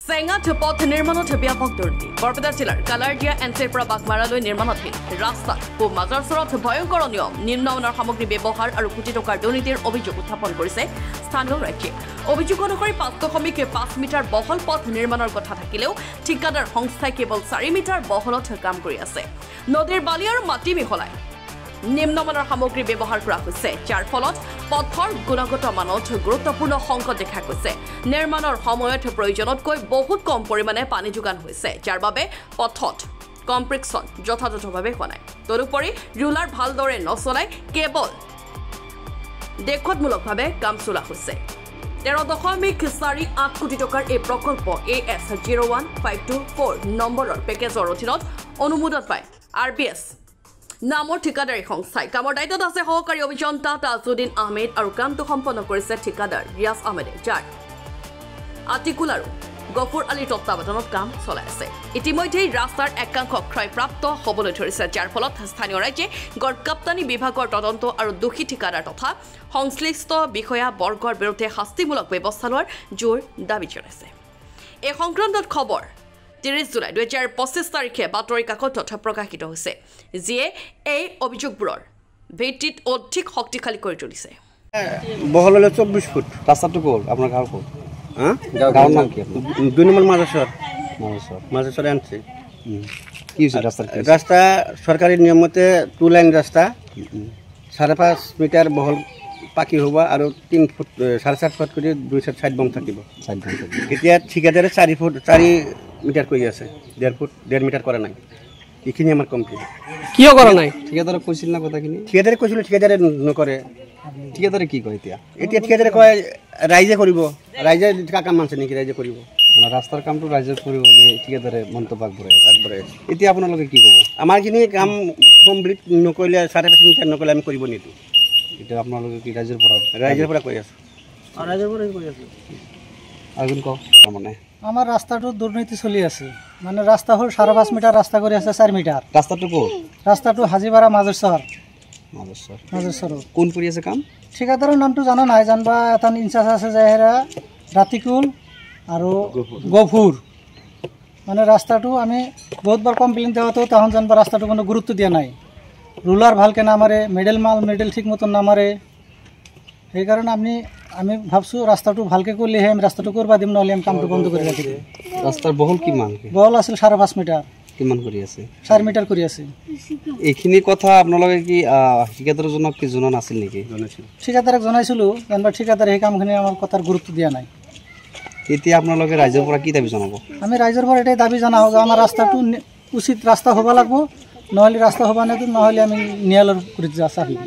চেঙাত পথ নিৰ্মাণত ব্যাপক দুৰ্নীতি বৰপেটা জিলাৰ কালাৰদিয়া এনচিৰ পৰা বাগমাৰালৈ নিৰ্মাণাধীন ৰাস্তাত পূব মাজাৰচৰত ভয়ংকৰ নিয়ম নিম্নমানৰ সামগ্ৰী ব্যৱহাৰ আৰু কোটি টকাৰ দুৰ্নীতিৰ অভিযোগ উত্থাপন কৰিছে স্থানীয় ৰাজ্যে অভিযোগ অনুসৰি 5 মিটাৰ বহল পথ নিৰ্মাণৰ কথা থাকিলেও ঠিকাদাৰ সংস্থাই কেৱল 4 মিটাৰ বহলত কাম কৰি আছে নদীৰ বালি আৰু মাটি মিহলাই নিম্নমানৰ সামগ্ৰী ব্যৱহাৰ কৰা হৈছে যাৰ ফলত পথৰ গুণগত মানত গুৰুত্বপূৰ্ণ সংকট দেখা গৈছে নিৰ্মাণৰ সময়ত প্ৰয়োজনতকৈ বহুত কম পৰিমাণে পানী যোগান হৈছে যাৰ বাবে পথত কম্প্ৰেকশ্যন যথাযথভাৱে হোৱা নাই তদুপৰি ৰুলাৰ ভালদৰে নচলাই কেৱল দেখতমূলকভাৱে কাম চলা হৈছে 13.48 কোটি টকাৰ এই প্ৰকল্প AS 01524 নম্বৰৰ পেকেজৰ অধীনত অনুমোদন পায় RBS নামৰ ঠিকাদাৰী সংস্থাই কামৰ দায়িত্বত আছে সহকাৰী অভিযন্তা তাজউদ্দিন আহমেদ আৰু কামটো সম্পন্ন কৰিছে ঠিকাদাৰ ৰিয়াজ আহমেদে যাৰ আতিকুল আৰু গফুৰ আলীৰ তত্ত্বাৱধানত কাম চলাই আছে ইতিমধ্যেই ৰাস্তাৰ একাংশ ক্ষয়প্ৰাপ্ত হ'বলৈ ধৰিছে যাৰ ফলত স্থানীয় ৰাজ্যে গড়কাপ্তানি বিভাগৰ তদন্ত আৰু দোষী ঠিকাদাৰ তথা সংশ্লিষ্ট বিষয়া বৰ্গৰ বিৰুদ্ধে শাস্তিমূলক ব্যৱস্থা লোৱাৰ জোৰ দাবী জনাইছে এই সংক্ৰান্তত খবৰ 30 জুলাই 2025 তাৰিখে বাতৰি কাকতত প্ৰকাশিত হৈছে যিয়ে এই অভিযোগবোৰৰ ভিত্তিত অধিক শক্তিশালী কৰি তুলিছে বহল হলে 24 ফুট রাস্তাটো কোল আপনার গাঁও কোল হ্যাঁ গাঁওর নাম কি 2 নম্বর মাজারচর আনছে কি হয়েছে রাস্তা সরকারি নিয়ম মতে 2 লাইন রাস্তা 5.5 মিটার বহল পাকি হবা আৰু 3 ফুট 4.5 ফুট কৰি 260 বম থাকিব এতিয়া ঠিকাদাৰে 4 মিটাৰ কৰি আছে 1.5 ফুট 1.5 মিটাৰ কৰা নাই এইখিনি আমাৰ কমপ্লিট কিয় কৰা নাই ঠিকাদাৰে কৈছিল না কথাখিনি ঠিকাদাৰে কৈছিল ঠিকাদাৰে নকৰে ঠিকাদাৰে কি কয় এতিয়া ঠিকাদাৰে কয় ৰাইজে কৰিব ৰাইজে কাম মানছে নেকি ৰাইজে কৰিব ৰাস্তাৰ কামটো ৰাইজে কৰিব বুলি ঠিকাদাৰে মন্তব্য আগবঢ়ায় এতিয়া আপোনালোকে কি ক'ব আমাৰখিনি কাম কমপ্লিট নকৰিলে 5.5 মিটাৰ নকৰিলে আমি কৰিব নিদো এটা আপোনালোকে কি ৰাইজৰ পৰা কৈ আছো আগুন কওক মানে আমার রাস্তাটো দুর্নীতি চলি আছে মানে রাস্তা হল 5.5 মিটার রাস্তা করে আছে 4 মিটার রাস্তাটো কোন রাস্তাটো হাজিপাড়া মাজারচর কোন পৰি আছে কাম ঠিকাদাৰেৰ নামটো জানা নাই জানবা এটা ইনচাৰ্জ আছে যাহেৰা ৰাতিকুল আৰু গফুর মানে রাস্তাটো আমি বহুতবার কমপ্লেইন দেওয়াতো তখন জানবা রাস্তাটো কোনো গুরুত্ব দিয়া নাই রুলার ভালকে নামারে মেডেল ঠিক মতন নামারে সেই কারণে আমি ভাবছো রাস্তাটো ভালকে করলেহে আমি রাস্তাটো করবা দিম নহলে আমি কামটো বন্ধ করে রাখি রাস্তার বহল কিমান বহল আছিল 5.5 মিটার কিমান কৰি আছে 4 মিটাৰ কৰি আছে এইখিনি কথা আপোনালোকে কি ঠিকাদাৰৰ জনক কি জনা নাছিল নেকি ঠিকাদাৰক জনাইছিলো জানবা ঠিকাদাৰে এই কামখিনি আমাৰ কথাৰ গুৰুত্ব দিয়া নাই এতিয়া আপোনালোকে ৰাইজৰ পৰা কি দাবী জনাব আমি ৰাইজৰ পৰা এটাই দাবী জনাও যে আমাৰ ৰাস্তাটো উচিত ৰাস্তা হ'ব লাগিব নহলে ৰাস্তা হ'ব না নহলে আমি ন্যায়ালয়ৰ গুৰিত যা চাহিব